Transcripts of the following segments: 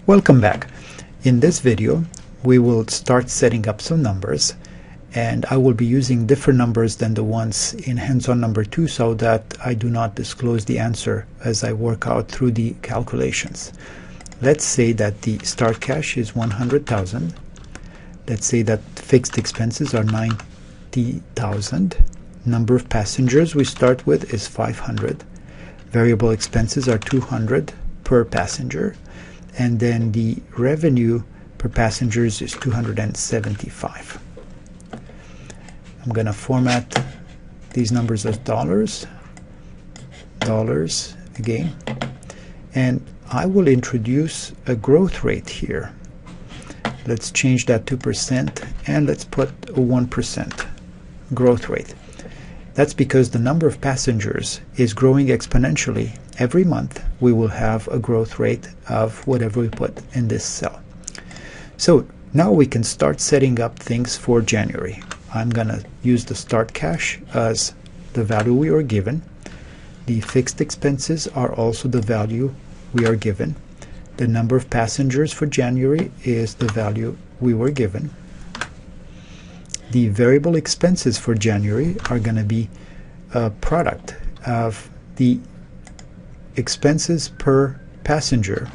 Welcome back. In this video we will start setting up some numbers, and I will be using different numbers than the ones in hands-on number 2 so that I do not disclose the answer as I work out through the calculations. Let's say that the start cash is 100,000. Let's say that fixed expenses are 90,000. Number of passengers we start with is 500. Variable expenses are 200 per passenger, and then the revenue per passengers is 275. I'm going to format these numbers as dollars again, and I will introduce a growth rate here. Let's change that to percent, and let's put a 1% growth rate. That's because the number of passengers is growing exponentially. Every month we will have a growth rate of whatever we put in this cell. So now we can start setting up things for January. I'm going to use the start cash as the value we were given. The fixed expenses are also the value we are given. The number of passengers for January is the value we were given. The variable expenses for January are going to be a product of the expenses per passenger,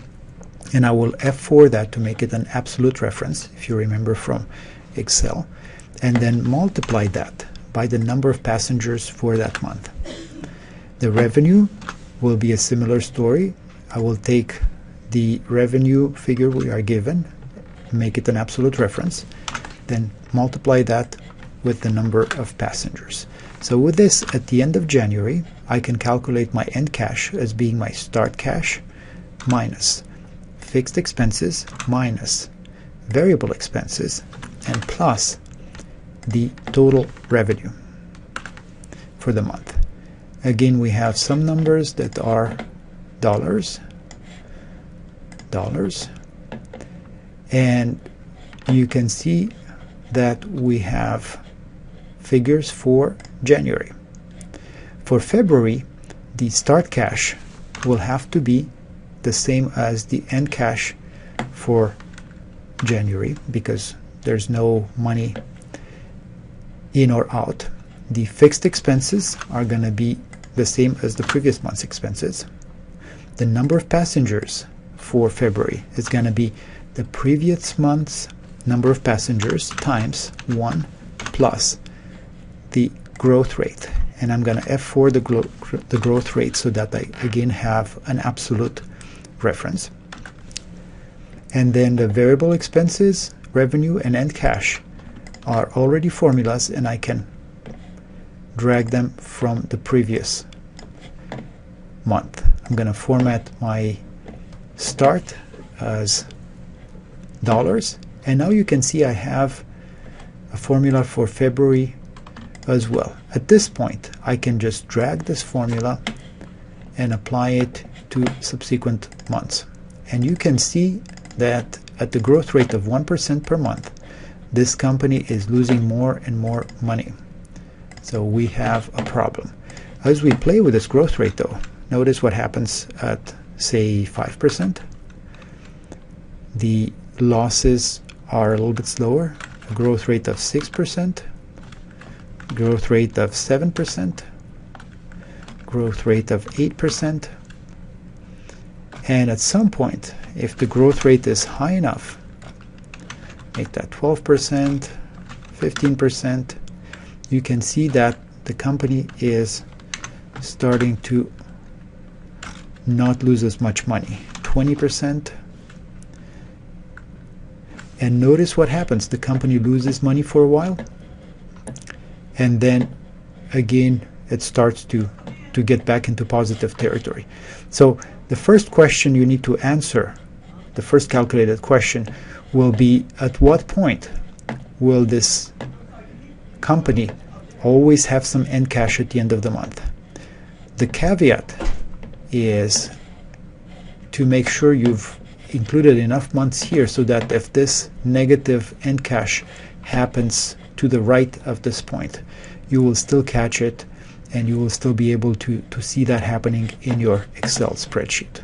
and I will F4 that to make it an absolute reference, if you remember from Excel, and then multiply that by the number of passengers for that month. The revenue will be a similar story. I will take the revenue figure we are given, make it an absolute reference, then multiply that with the number of passengers. So with this, at the end of January, I can calculate my end cash as being my start cash minus fixed expenses minus variable expenses and plus the total revenue for the month. Again, we have some numbers that are dollars, and you can see that we have figures for January. For February, the start cash will have to be the same as the end cash for January because there's no money in or out. The fixed expenses are going to be the same as the previous month's expenses. The number of passengers for February is going to be the previous month's number of passengers times 1 plus the growth rate, and I'm going to F4 the growth rate so that I again have an absolute reference. And then the variable expenses, revenue, and end cash are already formulas, and I can drag them from the previous month. I'm going to format my start as dollars, and now you can see I have a formula for February as well. At this point, I can just drag this formula and apply it to subsequent months. And you can see that at the growth rate of 1% per month, this company is losing more and more money. So we have a problem. As we play with this growth rate though, notice what happens at, say, 5%. The losses are a little bit slower. A growth rate of 6%, growth rate of 7%, growth rate of 8%, and at some point, if the growth rate is high enough, make that 12%, 15%, you can see that the company is starting to not lose as much money. 20%. And notice what happens. The company loses money for a while, and then again it starts to get back into positive territory. So the first question you need to answer, the first calculated question, will be at what point will this company always have some end cash at the end of the month? The caveat is to make sure you've included enough months here so that if this negative end cash happens to the right of this point, you will still catch it and you will still be able to see that happening in your Excel spreadsheet.